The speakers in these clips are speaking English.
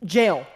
Jail.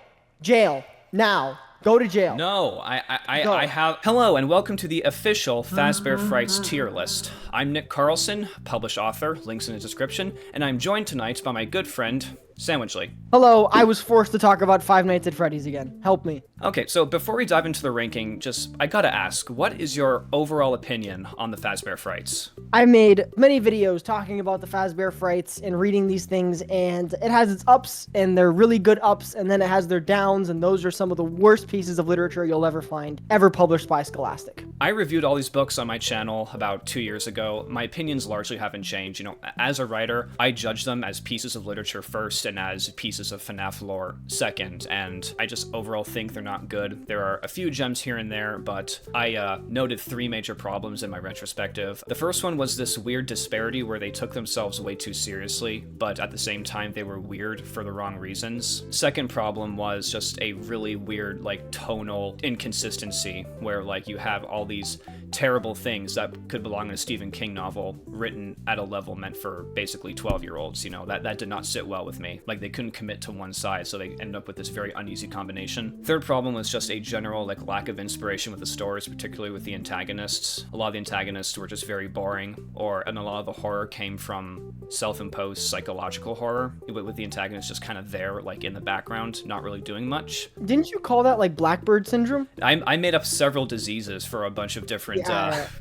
Jail. Now. Go to jail. No, I have... Hello, and welcome to the official Fazbear Frights tier list. I'm Nick Carlson, published author, links in the description, and I'm joined tonight by my good friend, Sandwichly. Hello, I was forced to talk about Five Nights at Freddy's again. Help me. Okay, so before we dive into the ranking, I gotta ask, what is your overall opinion on the Fazbear Frights? I made many videos talking about the Fazbear Frights and reading these things, and it has its ups, and they're really good ups, and then it has their downs, and those are some of the worst pieces of literature you'll ever find, ever published by Scholastic. I reviewed all these books on my channel about 2 years ago. My opinions largely haven't changed. You know, as a writer, I judge them as pieces of literature first and as pieces of FNAF lore second, and I just overall think they're not good. There are a few gems here and there, but I noted 3 major problems in my retrospective. The first one was this weird disparity where they took themselves way too seriously, but at the same time they were weird for the wrong reasons. Second problem was just a really weird, like, tonal inconsistency, where, like, you have all these terrible things that could belong in a Stephen King novel written at a level meant for basically 12-year-olds, you know, that did not sit well with me. Like, they couldn't commit to one side, so they ended up with this very uneasy combination. Third problem was just a general, like, lack of inspiration with the stories, particularly with the antagonists. A lot of the antagonists were just very boring, and a lot of the horror came from self-imposed psychological horror, with the antagonists just kind of there, like, in the background, not really doing much. Didn't you call that, like, Blackbird syndrome? I made up several diseases for a bunch of different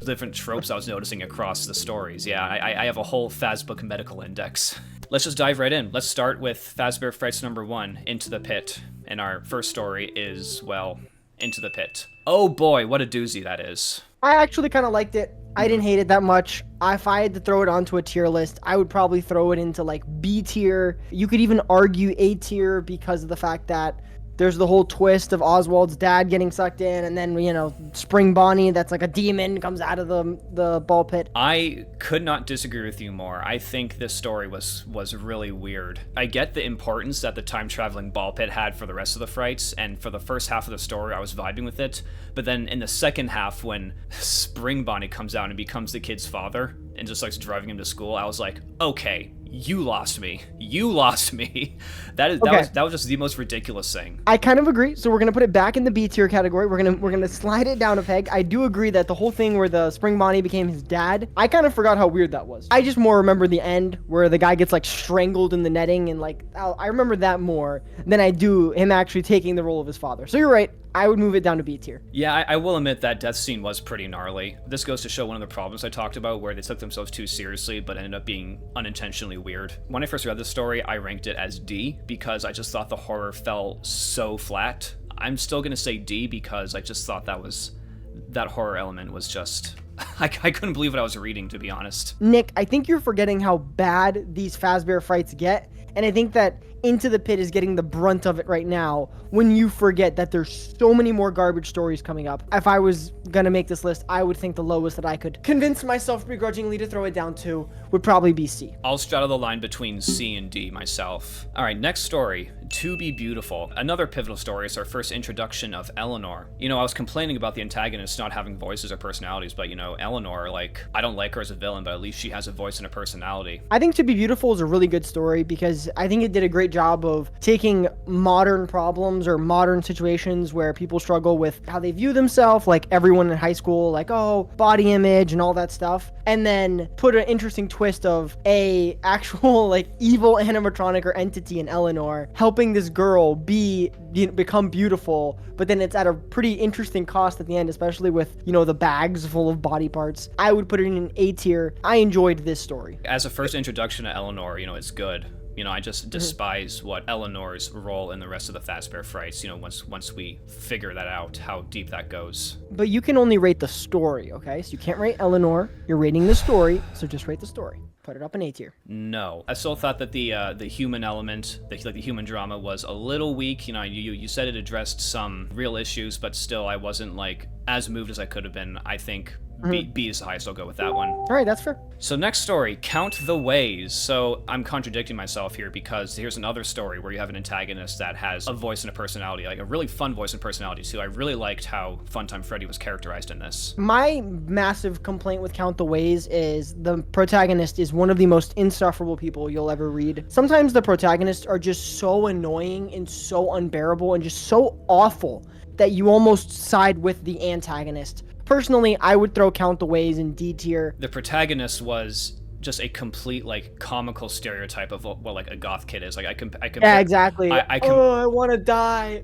different tropes I was noticing across the stories. Yeah, I have a whole Fazbook medical index. Let's just dive right in. Let's start with Fazbear Frights number 1, Into the Pit. And our first story is, well, Into the Pit. Oh boy, what a doozy that is. I actually kind of liked it. I didn't hate it that much. If I had to throw it onto a tier list, I would probably throw it into, like, B tier. You could even argue A tier because of the fact that there's the whole twist of Oswald's dad getting sucked in, and then, you know, Spring Bonnie, that's like a demon, comes out of the ball pit. I could not disagree with you more. I think this story was really weird. I get the importance that the time-traveling ball pit had for the rest of the Frights, and for the first half of the story, I was vibing with it. But then in the second half, when Spring Bonnie comes out and becomes the kid's father, and just starts driving him to school, I was like, okay, you lost me. You lost me. That was just the most ridiculous thing. I kind of agree. So we're gonna put it back in the B tier category. We're gonna slide it down a peg. I do agree that the whole thing where the Spring Bonnie became his dad, I kind of forgot how weird that was. I just more remember the end where the guy gets, like, strangled in the netting, and, like, I remember that more than I do him actually taking the role of his father. So you're right. I would move it down to B tier. Yeah, I will admit that death scene was pretty gnarly. This goes to show one of the problems I talked about, where they took themselves too seriously, but ended up being unintentionally weird. When I first read this story, I ranked it as D, because I just thought the horror fell so flat. I'm still gonna say D, because I just thought that horror element was just... I couldn't believe what I was reading, to be honest. Nick, I think you're forgetting how bad these Fazbear Frights get, and I think that Into the Pit is getting the brunt of it right now when you forget that there's so many more garbage stories coming up. If I was gonna make this list, I would think the lowest that I could convince myself begrudgingly to throw it down to would probably be C. I'll straddle the line between C and D myself. All right, next story, To Be Beautiful. Another pivotal story is our first introduction of Eleanor. You know, I was complaining about the antagonists not having voices or personalities, but, you know, Eleanor, like, I don't like her as a villain, but at least she has a voice and a personality. I think To Be Beautiful is a really good story because I think it did a great job of taking modern problems or modern situations where people struggle with how they view themselves, like everyone in high school, like, oh, body image and all that stuff, and then put an interesting twist of a actual, like, evil animatronic or entity in Eleanor helping this girl become beautiful, but then it's at a pretty interesting cost at the end, especially with, you know, the bags full of body parts. I would put it in an A tier. I enjoyed this story. As a first introduction to Eleanor, you know, it's good. You know, I just despise what Eleanor's role in the rest of the Fazbear Frights, you know, once we figure that out, how deep that goes. But you can only rate the story, okay? So you can't rate Eleanor. You're rating the story, so just rate the story. Put it up in A tier. No. I still thought that the human element, the human drama was a little weak. You know, you said it addressed some real issues, but still I wasn't, like, as moved as I could have been. I think B is the highest I'll go with that one. All right, that's fair. So next story, Count the Ways. So I'm contradicting myself here because here's another story where you have an antagonist that has a voice and a personality, like a really fun voice and personality too. I really liked how Funtime Freddy was characterized in this. My massive complaint with Count the Ways is the protagonist is one of the most insufferable people you'll ever read. Sometimes the protagonists are just so annoying and so unbearable and just so awful that you almost side with the antagonist. Personally, I would throw Count the Ways in D tier. The protagonist was just a complete like comical stereotype of what like a goth kid is. Like I Yeah, exactly. I want to die.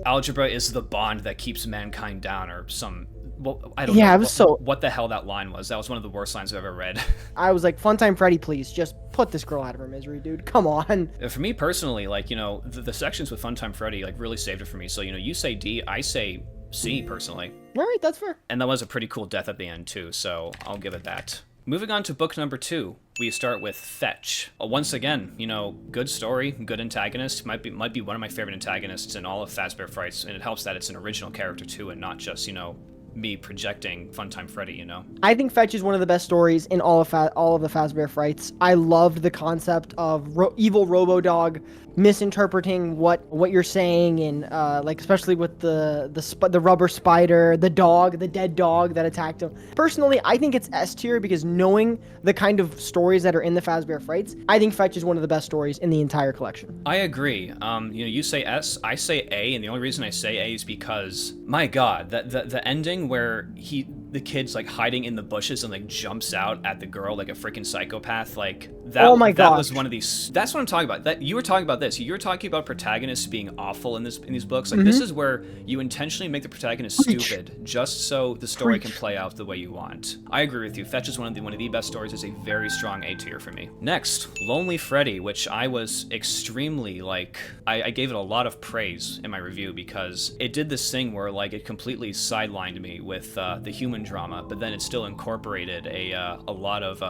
Algebra is the bond that keeps mankind down, or some. Well, I don't Yeah, know it was what the hell that line was. That was one of the worst lines I've ever read. I was like, Funtime Freddy, please just put this girl out of her misery, dude. Come on. For me personally, like, you know, the sections with Funtime Freddy like really saved it for me. So, you know, you say D, I say C personally. All right, that's fair. And that was a pretty cool death at the end too, so I'll give it that. Moving on to book number 2, we start with Fetch. Once again, you know, good story, good antagonist. Might be one of my favorite antagonists in all of Fazbear Frights, and it helps that it's an original character too, and not just, you know, me projecting Funtime Freddy, you know? I think Fetch is one of the best stories in all of the Fazbear Frights. I loved the concept of evil Robo-Dog misinterpreting what you're saying, and like especially with the rubber spider, the dead dog that attacked him. Personally, I think it's S tier because knowing the kind of stories that are in the Fazbear Frights, I think Fetch is one of the best stories in the entire collection. I agree. You know, you say S, I say A, and the only reason I say A is because, my God, the ending where the kid's like hiding in the bushes and like jumps out at the girl like a freaking psychopath, like that. Oh my that gosh. was one of these. That's what I'm talking about. That you were talking about this. You were talking about protagonists being awful in these books. Like this is where you intentionally make the protagonist stupid just so the story can play out the way you want. I agree with you. Fetch is one of the best stories. Is a very strong A tier for me. Next, Lonely Freddy, which I was extremely like. I gave it a lot of praise in my review because it did this thing where like it completely sidelined me with the human drama, but then it still incorporated a lot of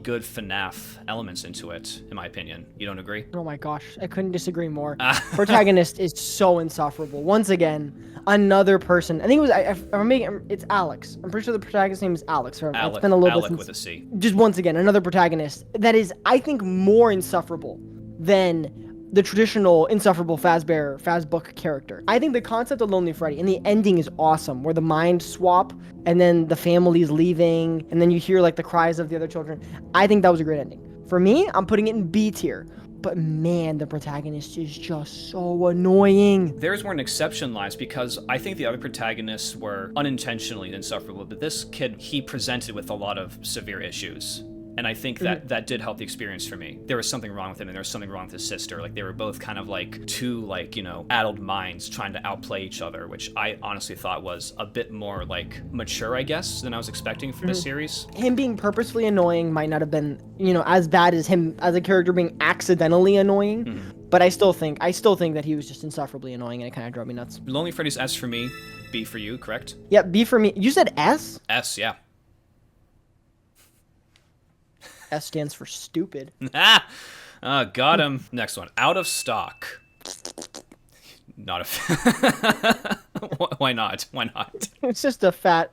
good FNAF elements into it, in my opinion. You don't agree? Oh my gosh, I couldn't disagree more. Protagonist is so insufferable. Once again, another person. I think it was it's Alex. I'm pretty sure the protagonist's name is Alex. Alec, it's been a little Alec bit with a C. Just once again, another protagonist that is, I think, more insufferable than the traditional insufferable Fazbook character. I think the concept of Lonely Freddy and the ending is awesome, where the mind swap and then the family's leaving and then you hear like the cries of the other children. I think that was a great ending. For me, I'm putting it in B tier. But man, the protagonist is just so annoying. There's where an exception lies because I think the other protagonists were unintentionally insufferable, but this kid, he presented with a lot of severe issues. And I think that did help the experience for me. There was something wrong with him, and there was something wrong with his sister. Like, they were both kind of like two, like, you know, addled minds trying to outplay each other, which I honestly thought was a bit more, like, mature, I guess, than I was expecting for this series. Him being purposefully annoying might not have been, you know, as bad as him as a character being accidentally annoying. But I still think that he was just insufferably annoying, and it kind of drove me nuts. Lonely Freddy's S for me, B for you, correct? Yeah, B for me. You said S? S, yeah. S stands for stupid. Got him. Next one. Out of stock. Not a... Why not? Why not? It's just a fat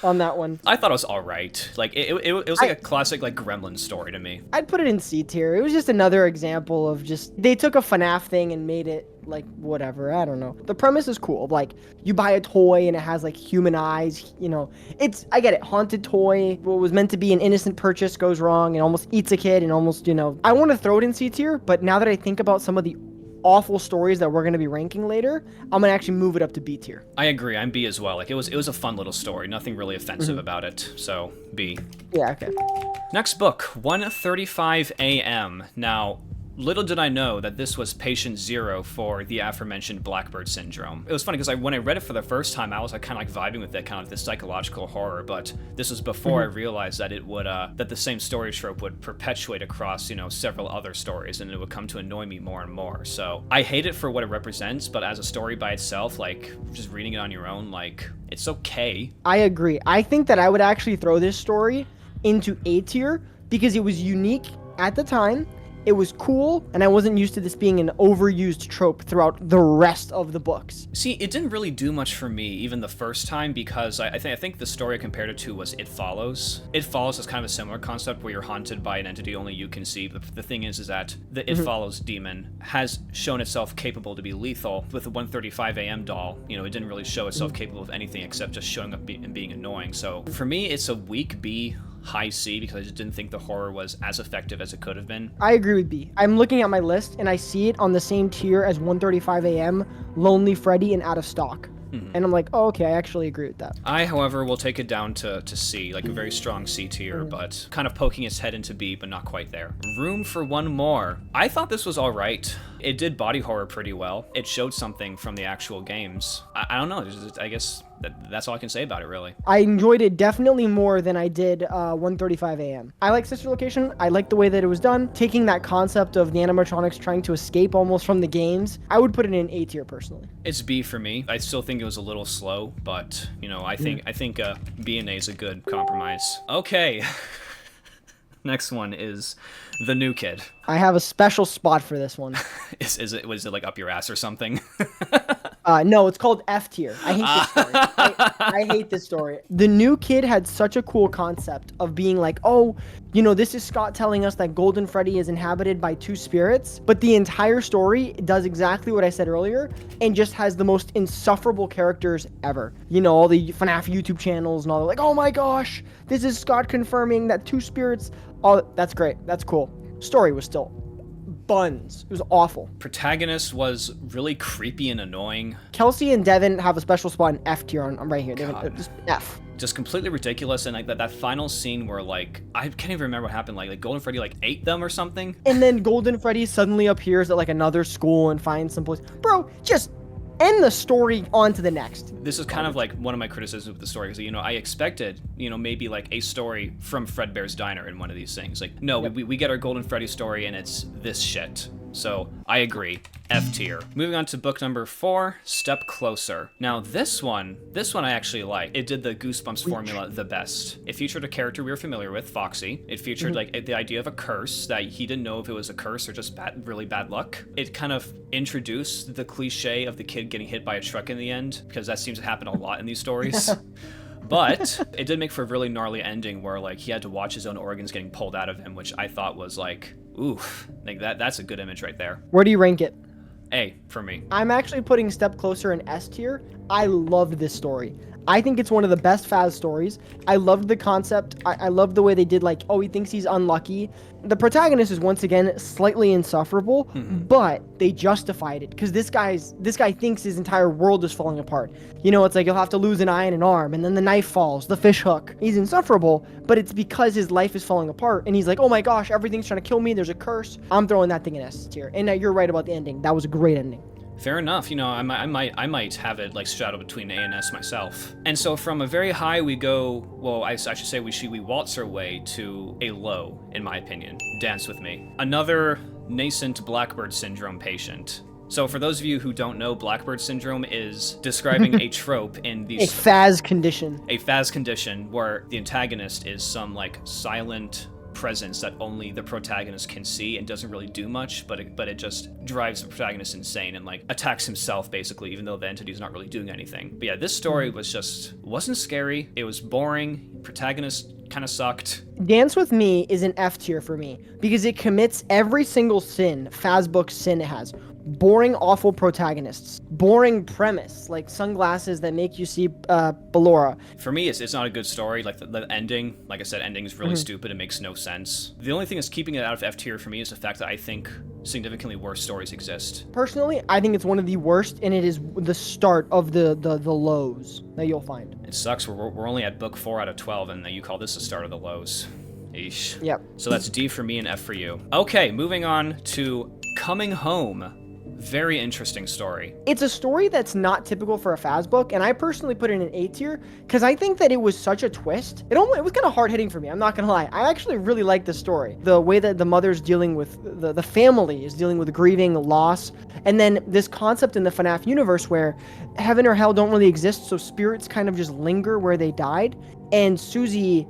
on that one. I thought it was all right. Like, it was like a classic, like, Gremlin story to me. I'd put it in C tier. It was just another example of just... They took a FNAF thing and made it, like, whatever. I don't know. The premise is cool. Like, you buy a toy and it has, like, human eyes, you know. I get it. Haunted toy. What was meant to be an innocent purchase goes wrong and almost eats a kid and almost, you know... I want to throw it in C tier, but now that I think about some of the awful stories that we're going to be ranking later, I'm going to actually move it up to B tier. I agree. I'm B as well. Like, it was a fun little story. Nothing really offensive about it. So, B. Yeah, okay. Next book, 1:35 a.m. Now, little did I know that this was patient 0 for the aforementioned Blackbird syndrome. It was funny because when I read it for the first time, I was like kind of like vibing with it, kind of this psychological horror, but this was before I realized that it would, that the same story trope would perpetuate across, you know, several other stories, and it would come to annoy me more and more. So I hate it for what it represents, but as a story by itself, like just reading it on your own, like it's okay. I agree. I think that I would actually throw this story into A tier because it was unique at the time. It was cool, and I wasn't used to this being an overused trope throughout the rest of the books. See, it didn't really do much for me even the first time, because I think the story I compared it to was It Follows. It Follows is kind of a similar concept where you're haunted by an entity only you can see. The thing is that the It Follows demon has shown itself capable to be lethal. With the 1:35 a.m. doll, you know, it didn't really show itself capable of anything except just showing up and being annoying. So for me, it's a weak B, high C, because I just didn't think the horror was as effective as it could have been. I agree with B. I'm looking at my list, and I see it on the same tier as 1:35 a.m., Lonely Freddy, and Out of Stock. And I'm like, oh, okay, I actually agree with that. I, however, will take it down to C, like a very strong C tier, but kind of poking its head into B, but not quite there. Room for One More. I thought this was all right. It did body horror pretty well. It showed something from the actual games. I don't know, I guess that's all I can say about it, really. I enjoyed it definitely more than I did 1:35 a.m. I like Sister Location. I like the way that it was done. Taking that concept of the animatronics trying to escape almost from the games, I would put it in A tier personally. It's B for me. I still think it was a little slow, but, you know, I think B and A is a good compromise. Okay. Next one is The New Kid. I have a special spot for this one. Was it like up your ass or something? No, it's called F tier. I hate this story. I hate this story. The New Kid had such a cool concept of being like, oh, you know, this is Scott telling us that Golden Freddy is inhabited by two spirits, but the entire story does exactly what I said earlier and just has the most insufferable characters ever. You know, all the FNAF YouTube channels and all, like, oh my gosh, this is Scott confirming that two spirits. Oh, that's great. That's cool. Story was still buns. It was awful. Protagonist was really creepy and annoying. Kelsey and Devin have a special spot in F tier on right here. Just F. Just completely ridiculous, and like that final scene where like I can't even remember what happened. Like Golden Freddy like ate them or something. And then Golden Freddy suddenly appears at like another school and finds some place. Bro, just end the story on to the next. This is kind of like one of my criticisms of the story, because, you know, I expected, you know, maybe like a story from Fredbear's Diner in one of these things. Like, no, yep. we get our Golden Freddy story and it's this shit. So I agree. F tier. Moving on to book number 4, Step Closer. Now this one I actually like. It did the Goosebumps formula the best. It featured a character we were familiar with, Foxy. It featured like the idea of a curse that he didn't know if it was a curse or just really bad luck. It kind of introduced the cliche of the kid getting hit by a truck in the end, because that seems to happen a lot in these stories. But it did make for a really gnarly ending where like he had to watch his own organs getting pulled out of him, which I thought was like, oof, like that's a good image right there. Where do you rank it? A for me. I'm actually putting Step Closer in S tier. I loved this story. I think it's one of the best Faz stories. I loved the concept. I loved the way they did, like, oh, he thinks he's unlucky. The protagonist is once again slightly insufferable, but they justified it because this guy thinks his entire world is falling apart. You know, it's like you'll have to lose an eye and an arm, and then the knife falls, the fish hook. He's insufferable, but it's because his life is falling apart, and he's like, oh my gosh, everything's trying to kill me. There's a curse. I'm throwing that thing in S tier. And you're right about the ending. That was a great ending. Fair enough. You know, I might have it like straddled between A and S myself. And so from a very high we go, well, I should say we waltz our way to a low, in my opinion. Dance with me. Another nascent Blackbird syndrome patient. So for those of you who don't know, Blackbird syndrome is describing a trope in these... A Faz condition. A Faz condition where the antagonist is some like silent presence that only the protagonist can see and doesn't really do much, but it just drives the protagonist insane and like attacks himself basically, even though the entity's not really doing anything. But yeah, this story wasn't scary. It was boring. Protagonist kind of sucked. Dance with Me is an F tier for me because it commits every single sin Fazbook sin has. Boring, awful protagonists. Boring premise, like sunglasses that make you see Ballora. For me, it's not a good story. Like the ending, like I said, ending is really stupid. It makes no sense. The only thing that's keeping it out of F tier for me is the fact that I think significantly worse stories exist. Personally, I think it's one of the worst, and it is the start of the lows that you'll find. It sucks. We're only at book 4 out of 12, and you call this the start of the lows. Eesh. Yep. So that's D for me and F for you. Okay, moving on to Coming Home. Very interesting story. It's a story that's not typical for a Faz book, and I personally put it in an A tier because I think that it was such a twist. It was kind of hard-hitting for me, I'm not gonna lie. I actually really like the story. The way that the mother's dealing with, the family is dealing with grieving, loss, and then this concept in the FNAF universe where heaven or hell don't really exist, so spirits kind of just linger where they died, and Susie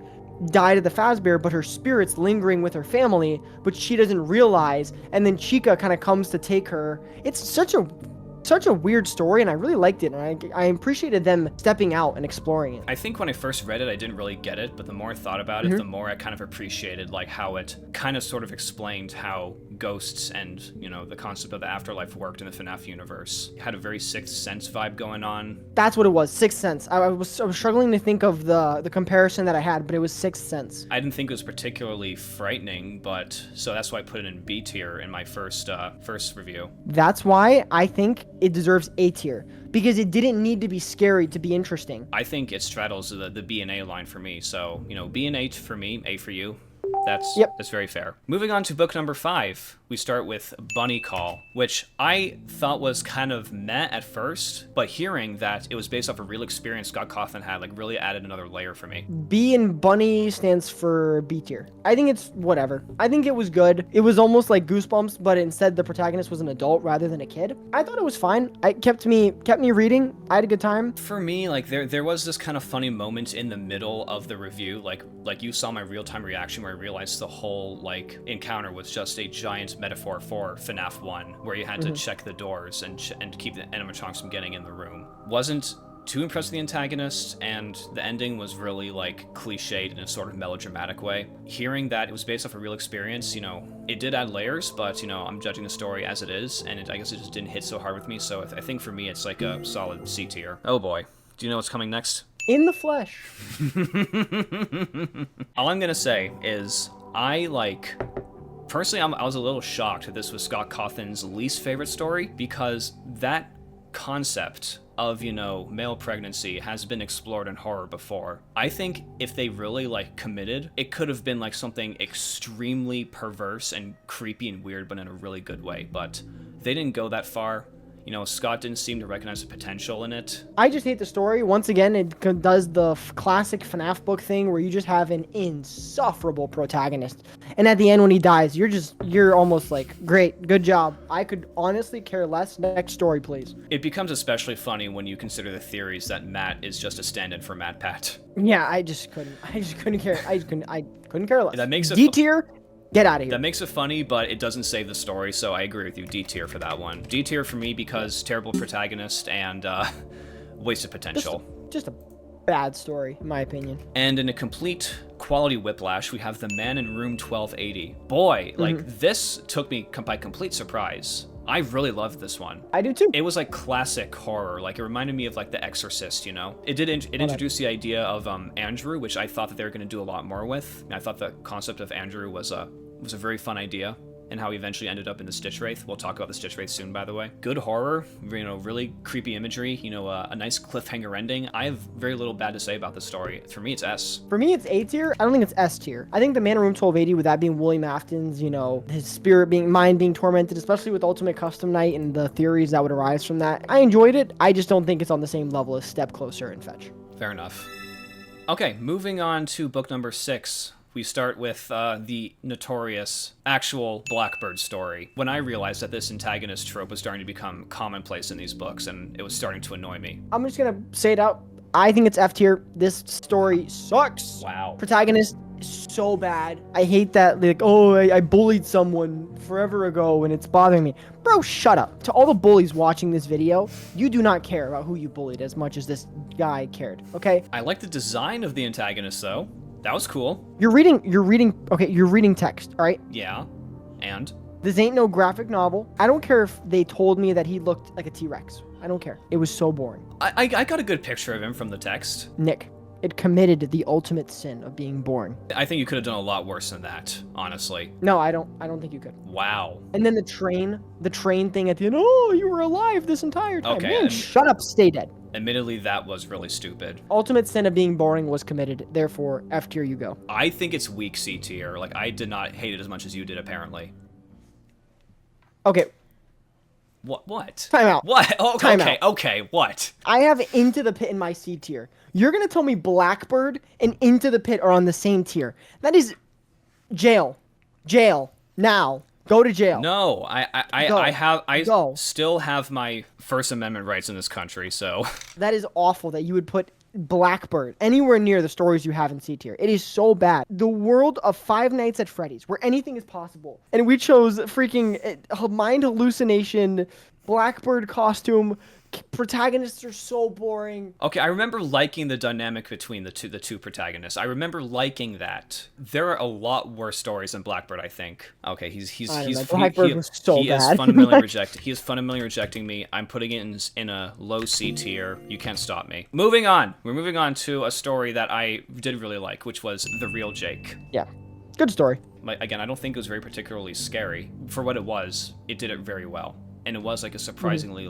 died at the Fazbear, but her spirit's lingering with her family, but she doesn't realize, and then Chica kind of comes to take her. It's such a weird story, and I really liked it, and I appreciated them stepping out and exploring it. I think when I first read it, I didn't really get it, but the more I thought about it, the more I kind of appreciated like how it kind of sort of explained how ghosts and, you know, the concept of the afterlife worked in the FNAF universe. It had a very Sixth Sense vibe going on. That's what it was, Sixth Sense. I was struggling to think of the comparison that I had, but it was Sixth Sense. I didn't think it was particularly frightening, but so that's why I put it in B tier in my first review. That's why I think it deserves A tier, because it didn't need to be scary to be interesting. I think it straddles the B and A line for me, so, you know, B and A for me, A for you. That's very fair. Moving on to book number 5, we start with Bunny Call, which I thought was kind of meh at first, but hearing that it was based off a real experience Scott Cawthon had, like, really added another layer for me. B in Bunny stands for B tier. I think it's whatever. I think it was good. It was almost like Goosebumps, but instead the protagonist was an adult rather than a kid. I thought it was fine. It kept me reading. I had a good time. For me, like, there was this kind of funny moment in the middle of the review, like you saw my real-time reaction where I realized the whole, like, encounter was just a giant metaphor for FNAF 1, where you had to check the doors and keep the animatronics from getting in the room. Wasn't too impressed with the antagonist, and the ending was really, like, cliched in a sort of melodramatic way. Hearing that it was based off a real experience, you know, it did add layers, but, you know, I'm judging the story as it is, and I guess it just didn't hit so hard with me, so I think for me it's like a solid C tier. Oh boy. Do you know what's coming next? In the flesh. All I'm gonna say is, personally, I was a little shocked that this was Scott Cawthon's least favorite story, because that concept of, you know, male pregnancy has been explored in horror before. I think if they really, like, committed, it could have been, like, something extremely perverse and creepy and weird, but in a really good way, but they didn't go that far. You know, Scott didn't seem to recognize the potential in it. I just hate the story. Once again, it does the classic FNAF book thing where you just have an insufferable protagonist. And at the end when he dies, you're almost like, great, good job. I could honestly care less. Next story, please. It becomes especially funny when you consider the theories that Matt is just a stand-in for Matt Pat. Yeah, I just couldn't care. I couldn't care less. That makes it D tier. Get out of here. That makes it funny, but it doesn't save the story, so I agree with you. D tier for that one. D tier for me because terrible protagonist and wasted potential. Just a bad story, in my opinion. And in a complete quality whiplash, we have The Man in Room 1280. Boy, like, this took me by complete surprise. I really loved this one. I do too. It was like classic horror. Like, it reminded me of like The Exorcist, you know? It introduced the idea of Andrew, which I thought that they were going to do a lot more with. And I thought the concept of Andrew was a very fun idea, and how he eventually ended up in the Stitch Wraith. We'll talk about the Stitch Wraith soon, by the way. Good horror, you know, really creepy imagery, you know, a nice cliffhanger ending. I have very little bad to say about this story. For me, it's S. For me, it's A tier. I don't think it's S tier. I think The Man in Room 1280, with that being William Afton's, you know, his mind being tormented, especially with Ultimate Custom Night and the theories that would arise from that. I enjoyed it. I just don't think it's on the same level as Step Closer and Fetch. Fair enough. Okay, moving on to book number 6. We start with the notorious actual Blackbird story. When I realized that this antagonist trope was starting to become commonplace in these books, and it was starting to annoy me. I'm just gonna say it out. I think it's F tier. This story sucks. Wow. Protagonist is so bad. I hate that, like, oh, I bullied someone forever ago and it's bothering me. Bro, shut up. To all the bullies watching this video, you do not care about who you bullied as much as this guy cared, okay? I like the design of the antagonist, though. That was cool. You're reading text, all right? Yeah, and? This ain't no graphic novel. I don't care if they told me that he looked like a T-Rex. I don't care. It was so boring. I got a good picture of him from the text. Nick, it committed the ultimate sin of being boring. I think you could have done a lot worse than that, honestly. No, I don't think you could. Wow. And then the train thing at the end, oh, you were alive this entire time. Okay, Man, shut up, stay dead. Admittedly, that was really stupid. Ultimate sin of being boring was committed, therefore, F tier you go. I think it's weak C tier. Like, I did not hate it as much as you did, apparently. Okay. What? Time out. What? Oh, Time okay, out. okay, what? I have Into the Pit in my C tier. You're going to tell me Blackbird and Into the Pit are on the same tier. That is jail. Jail. Now. Go to jail. No, Go. still have my First Amendment rights in this country, so. That is awful that you would put Blackbird anywhere near the stories you have in C tier. It is so bad. The world of Five Nights at Freddy's, where anything is possible. And we chose freaking mind hallucination, Blackbird costume. Protagonists are so boring. Okay, I remember liking the dynamic between the two protagonists. I remember liking that. There are a lot worse stories than Blackbird, I think. Okay, Blackbird was so he bad. is fundamentally rejected. He is fundamentally rejecting me. I'm putting it in a low C tier. You can't stop me. Moving on. We're moving on to a story that I did really like, which was The Real Jake. Yeah, good story. Again, I don't think it was very particularly scary. For what it was, it did it very well. And it was like a surprisingly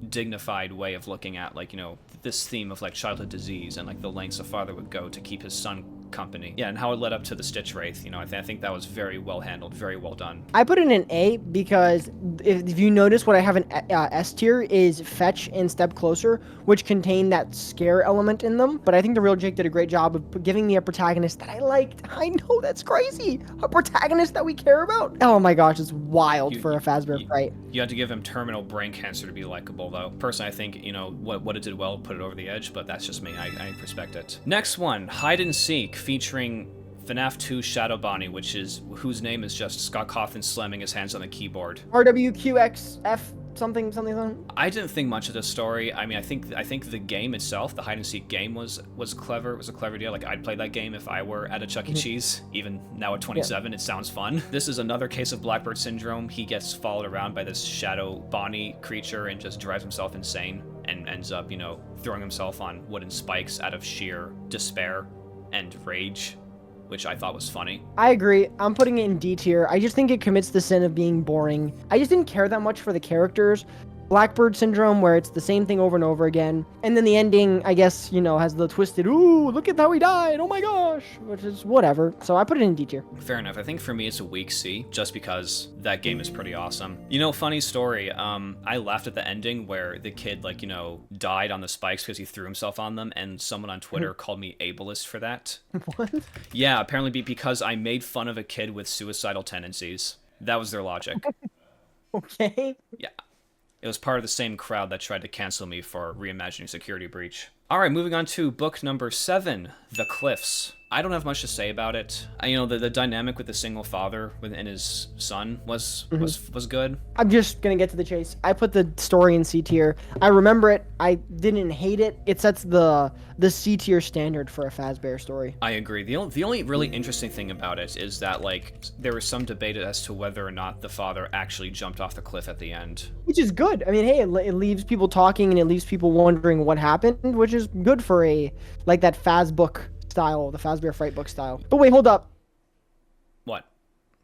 dignified way of looking at, like, you know, this theme of like childhood disease and like the lengths a father would go to keep his son company. Yeah, and how it led up to the Stitch Wraith. You know, I think that was very well handled, very well done. I put it in A because if you notice, what I have in S tier is Fetch and Step Closer, which contain that scare element in them. But I think The Real Jake did a great job of giving me a protagonist that I liked. I know, that's crazy. A protagonist that we care about. Oh my gosh, it's wild for a Fazbear Fright. You had to give him terminal brain cancer to be likable, though. Personally, I think, you know, what it did well put it over the edge, but that's just me. I respect it. Next one, Hide and Seek, featuring FNAF 2 Shadow Bonnie, whose name is just Scott Cawthon slamming his hands on the keyboard. RWQXF something. I didn't think much of this story. I mean, I think the game itself, the hide and seek game, was clever. It was a clever deal. Like, I'd play that game if I were at a Chuck E. Cheese. Even now at 27, it sounds fun. This is another case of Blackbird syndrome. He gets followed around by this Shadow Bonnie creature and just drives himself insane and ends up, you know, throwing himself on wooden spikes out of sheer despair and rage, which I thought was funny. I agree. I'm putting it in D tier. I just think it commits the sin of being boring. I just didn't care that much for the characters. Blackbird syndrome, where it's the same thing over and over again. And then the ending, I guess, you know, has the twisted, ooh, look at how he died, oh my gosh, which is whatever. So I put it in D tier. Fair enough. I think for me it's a weak C, just because that game is pretty awesome. You know, funny story, I laughed at the ending where the kid, like, you know, died on the spikes because he threw himself on them, and someone on Twitter called me ableist for that. What? Yeah, apparently because I made fun of a kid with suicidal tendencies. That was their logic. Okay. Yeah. It was part of the same crowd that tried to cancel me for reimagining Security Breach. Alright, moving on to book number 7, The Cliffs. I don't have much to say about it. You know, the dynamic with the single father and his son was good. I'm just gonna get to the chase. I put the story in C tier. I remember it. I didn't hate it. It sets the C tier standard for a Fazbear story. I agree. The only really interesting thing about it is that, like, there was some debate as to whether or not the father actually jumped off the cliff at the end. Which is good. I mean, hey, it leaves people talking and it leaves people wondering what happened, which is good for like that Faz book style, the Fazbear Fright book style. But wait, hold up. What?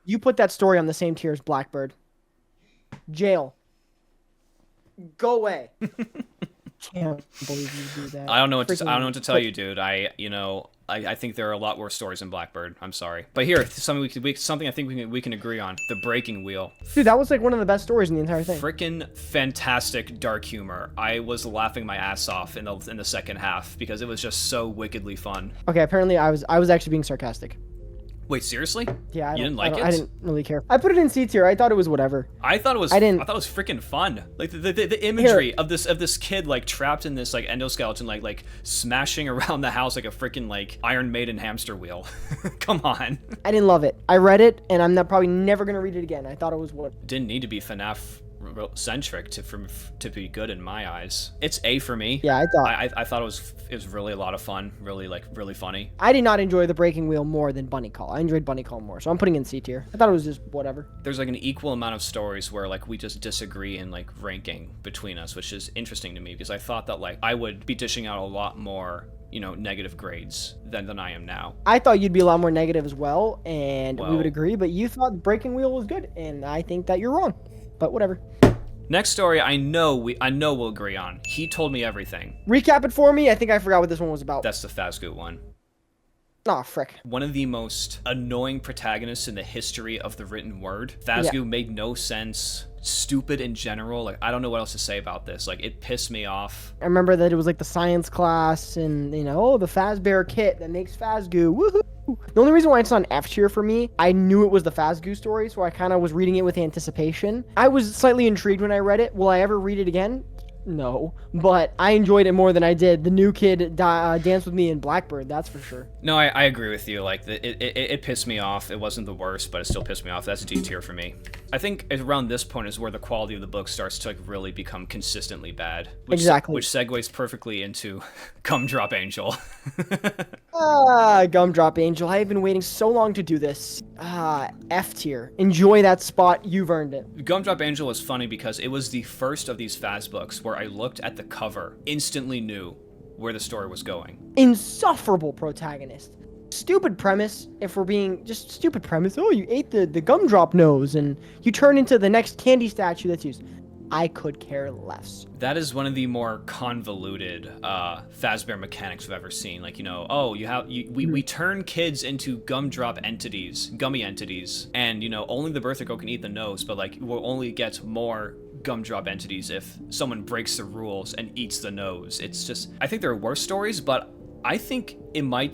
You put that story on the same tier as Blackbird. Jail. Go away. Can't believe you do that. I don't know what to tell you, dude. I think there are a lot worse stories than Blackbird. I'm sorry, but here, something I think we can agree on: the breaking wheel. Dude, that was like one of the best stories in the entire thing. Freaking fantastic dark humor. I was laughing my ass off in the second half because it was just so wickedly fun. Okay, apparently I was actually being sarcastic. Wait, seriously? Yeah, you didn't like it? I didn't really care. I put it in C tier. I thought it was whatever. I thought it was freaking fun. Like the imagery of this kid, like, trapped in this, like, endoskeleton, like smashing around the house like a freaking, like, Iron Maiden hamster wheel. Come on. I didn't love it. I read it and I'm probably never gonna read it again. I thought it was what didn't need to be FNAF centric to be good in my eyes. It's A for me. Yeah, I thought it was really a lot of fun, really funny. I did not enjoy the breaking wheel more than Bunny Call. I enjoyed Bunny Call more, so I'm putting in C tier. I thought it was just whatever. There's like an equal amount of stories where, like, we just disagree in, like, ranking between us, which is interesting to me because I thought that, like, I would be dishing out a lot more, you know, negative grades than I am now. I thought you'd be a lot more negative as well, and we would agree, but you thought breaking wheel was good, and I think that you're wrong. But whatever. Next story, I know we'll agree on. He told me everything. Recap it for me. I think I forgot what this one was about. That's the Fazgoot one. Aw, frick. One of the most annoying protagonists in the history of the written word. Fazgoot made no sense. Stupid in general. Like, I don't know what else to say about this. Like, it pissed me off. I remember that it was like the science class and, you know, oh, the Fazbear kit that makes Fazgoo. Woohoo! The only reason why it's on F tier for me, I knew it was the Fazgoo story, so I kind of was reading it with anticipation. I was slightly intrigued when I read it. Will I ever read it again? No, but I enjoyed it more than I did the new kid Dance With Me in Blackbird, that's for sure. No, I agree with you. Like, it pissed me off. It wasn't the worst, but it still pissed me off. That's D tier for me. I think around this point is where the quality of the book starts to like really become consistently bad. Exactly. Which segues perfectly into Gumdrop Angel. Gumdrop Angel. I have been waiting so long to do this. F tier. Enjoy that spot. You've earned it. Gumdrop Angel was funny because it was the first of these Faz books where I looked at the cover, instantly knew where the story was going. Insufferable protagonist. Stupid premise, if we're being just stupid premise. Oh, you ate the gumdrop nose and you turn into the next candy statue that's used. I could care less. That is one of the more convoluted Fazbear mechanics I've ever seen. Like, you know, oh, we turn kids into gumdrop entities, gummy entities, and, you know, only the birthday girl can eat the nose, but, like, we'll only get more gumdrop entities if someone breaks the rules and eats the nose. It's just, I think there are worse stories, but I think it might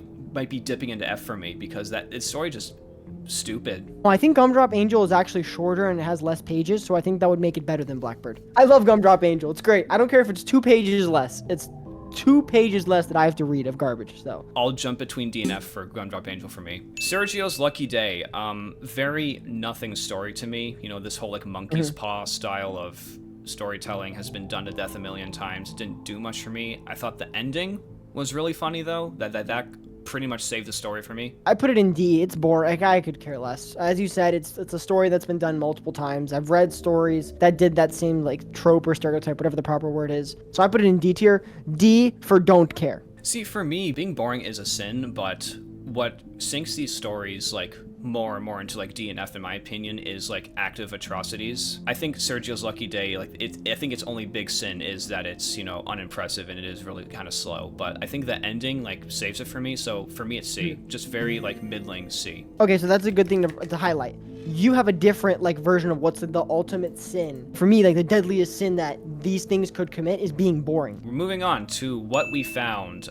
be dipping into F for me because this story just stupid. Well, I think Gumdrop Angel is actually shorter and it has less pages, so I think that would make it better than Blackbird. I love Gumdrop Angel. It's great. I don't care if it's 2 pages less. It's 2 pages less that I have to read of garbage, so. I'll jump between D and F for Gumdrop Angel for me. Sergio's Lucky Day. Very nothing story to me. You know, this whole like monkey's paw style of storytelling has been done to death a million times. It didn't do much for me. I thought the ending was really funny though. That pretty much saved the story for me. I put it in D. It's boring. I could care less. As you said, it's a story that's been done multiple times. I've read stories that did that same like trope or stereotype, whatever the proper word is. So I put it in D tier. D for don't care. See, for me, being boring is a sin, but what sinks these stories like more and more into like D and F in my opinion is like active atrocities. I think Sergio's Lucky Day, like I think its only big sin is that it's, you know, unimpressive and it is really kind of slow, but I think the ending like saves it for me. So for me it's C, just very like middling C. Okay, so that's a good thing to highlight. You have a different like version of what's the ultimate sin. For me, like the deadliest sin that these things could commit is being boring. We're moving on to What We Found.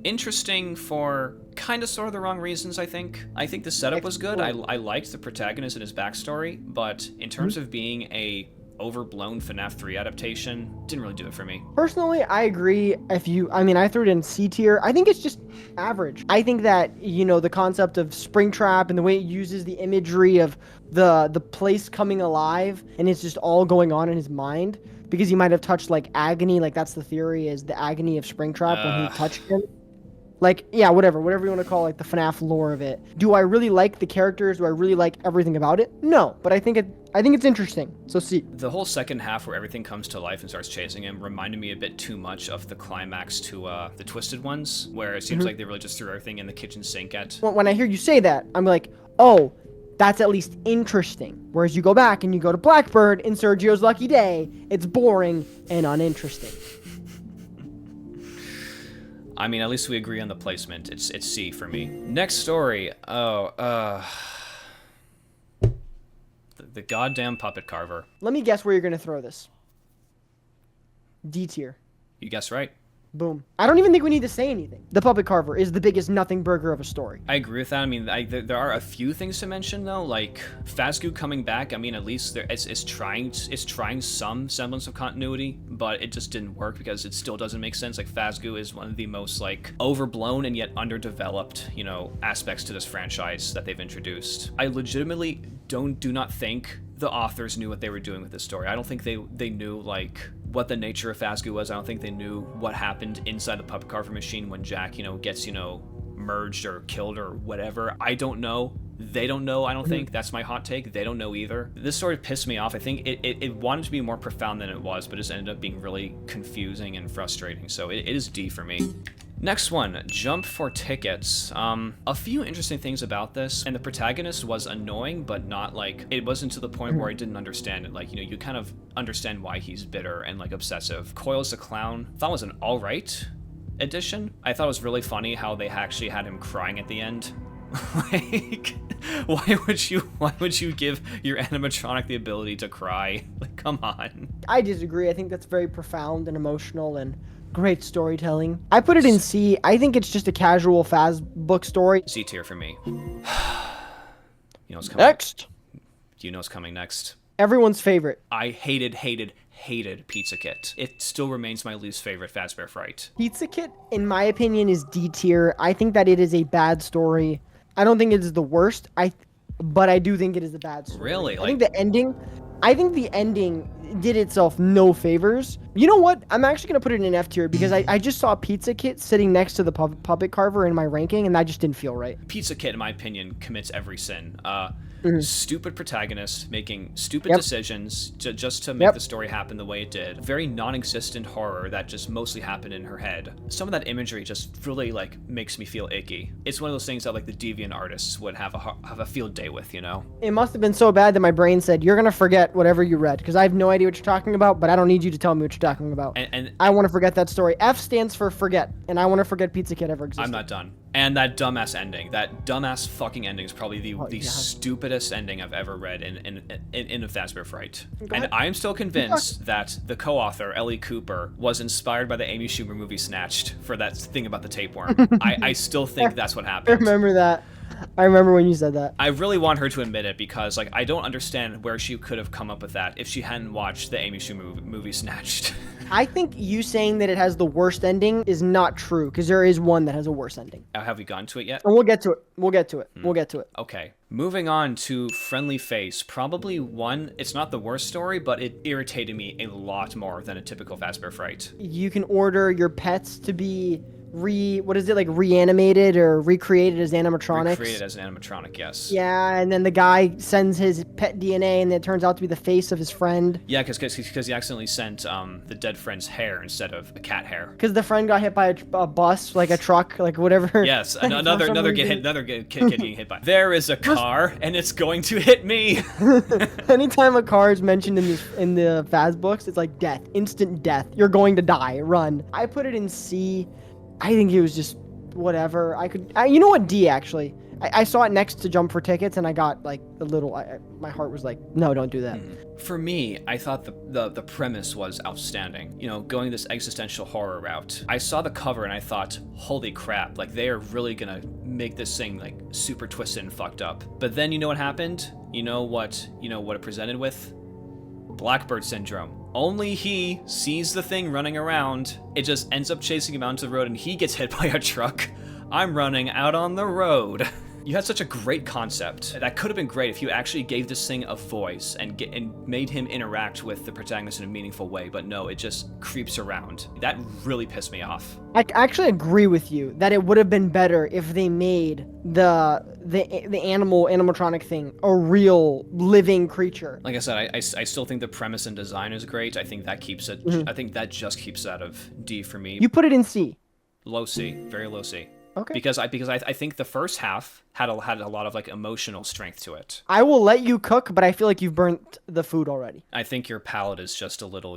Interesting for kind of sort of the wrong reasons, I think. I think the setup was good. I liked the protagonist and his backstory, but in terms of being a overblown FNAF 3 adaptation, didn't really do it for me. Personally, I agree. I threw it in C tier. I think it's just average. I think that, you know, the concept of Springtrap and the way it uses the imagery of the place coming alive and it's just all going on in his mind because he might have touched like agony, like that's the theory, is the agony of Springtrap when he touched him. Like, yeah, whatever you want to call like the FNAF lore of it. Do I really like the characters? Do I really like everything about it? No, but I think it's interesting. So C. The whole second half where everything comes to life and starts chasing him reminded me a bit too much of the climax to the Twisted Ones, where it seems like they really just threw everything in the kitchen sink at. When I hear you say that, I'm like, oh, that's at least interesting. Whereas you go back and you go to Blackbird in Sergio's Lucky Day, it's boring and uninteresting. I mean, at least we agree on the placement. It's C for me. Next story. The goddamn Puppet Carver. Let me guess where you're gonna throw this. D tier. You guessed right. Boom. I don't even think we need to say anything. The Puppet Carver is the biggest nothing burger of a story. I agree with that. I mean, there are a few things to mention though, like Fazbear coming back. I mean, at least it's trying some semblance of continuity, but it just didn't work because it still doesn't make sense. Like Fazbear is one of the most like overblown and yet underdeveloped, you know, aspects to this franchise that they've introduced. I legitimately do not think the authors knew what they were doing with this story. I don't think they knew like what the nature of Fazbear was. I don't think they knew what happened inside the Puppet Carver machine when Jack, you know, gets, you know, merged or killed or whatever. I don't know. They don't know, I don't think. That's my hot take. They don't know either. This story pissed me off. I think it wanted to be more profound than it was, but it just ended up being really confusing and frustrating. So it is D for me. Next one, Jump for Tickets. A few interesting things about this, and the protagonist was annoying, but not like, it wasn't to the point where I didn't understand it. Like, you know, you kind of understand why he's bitter and like obsessive. Coils the Clown, thought was an alright addition. I thought it was really funny how they actually had him crying at the end. Like, why would you give your animatronic the ability to cry? Like, come on. I disagree. I think that's very profound and emotional and great storytelling. I put it in C. I think it's just a casual Faz book story. C tier for me. You know what's coming next. Do you know what's coming next? Everyone's favorite. I hated hated Pizza Kit. It still remains my least favorite Fazbear Fright. Pizza Kit, in my opinion, is D tier. I think that it is a bad story. I don't think it is the worst. But I do think it is a bad story. Really? I think the ending did itself no favors. You know what? I'm actually gonna put it in an F tier because I just saw Pizza Kit sitting next to the Puppet Carver in my ranking, and that just didn't feel right. Pizza Kit, in my opinion, commits every sin. Stupid protagonist making stupid decisions just to make the story happen the way it did. Very non-existent horror that just mostly happened in her head. Some of that imagery just really like makes me feel icky. It's one of those things that like the deviant artists would have a field day with, you know? It must have been so bad that my brain said, "You're gonna forget whatever you read," because I have no idea what you're talking about, but I don't need you to tell me what you're talking about. And I want to forget that story. F stands for forget, and I want to forget Pizza Kit ever existed. I'm not done. And that dumbass ending, that dumbass fucking ending is probably the stupidest ending I've ever read in a Fazbear Fright. And I'm still convinced that the co-author, Ellie Cooper, was inspired by the Amy Schumer movie Snatched for that thing about the tapeworm. I still think that's what happened. I remember that. I remember when you said that. I really want her to admit it because, like, I don't understand where she could have come up with that if she hadn't watched the Amy Schumer movie Snatched. I think you saying that it has the worst ending is not true because there is one that has a worse ending. Have we gotten to it yet? And we'll get to it. We'll get to it. Okay. Moving on to Friendly Face. Probably one, it's not the worst story, but it irritated me a lot more than a typical Fazbear Fright. You can order your pets to be reanimated or recreated as animatronics? Recreated as an animatronic, yes. Yeah, and then the guy sends his pet DNA, and it turns out to be the face of his friend. Yeah, because he accidentally sent the dead friend's hair instead of a cat hair. Because the friend got hit by a bus, like a truck, like whatever. Yes, another kid getting hit by. There is a car, and it's going to hit me. Anytime a car is mentioned in the Faz books, it's like death, instant death. You're going to die. Run. I put it in C. I think it was just whatever. You know what, D actually. I saw it next to Jump for Tickets, and I got like a little. My heart was like, no, don't do that. For me, I thought the premise was outstanding. You know, going this existential horror route. I saw the cover and I thought, holy crap! Like they are really gonna make this thing like super twisted and fucked up. But then you know what happened? You know what it presented with? Blackbird syndrome. Only he sees the thing running around. It just ends up chasing him out into the road and he gets hit by a truck. I'm running out on the road. You had such a great concept. That could have been great if you actually gave this thing a voice and made him interact with the protagonist in a meaningful way, but no, it just creeps around. That really pissed me off. I actually agree with you that it would have been better if they made the animatronic thing a real living creature. Like I said, I still think the premise and design is great. I think that keeps it. I think that just keeps it out of D for me. You put it in C. Low C, very low C. Okay. Because I think the first half had a lot of like emotional strength to it. I will let you cook, but I feel like you've burnt the food already. I think your palate is just a little,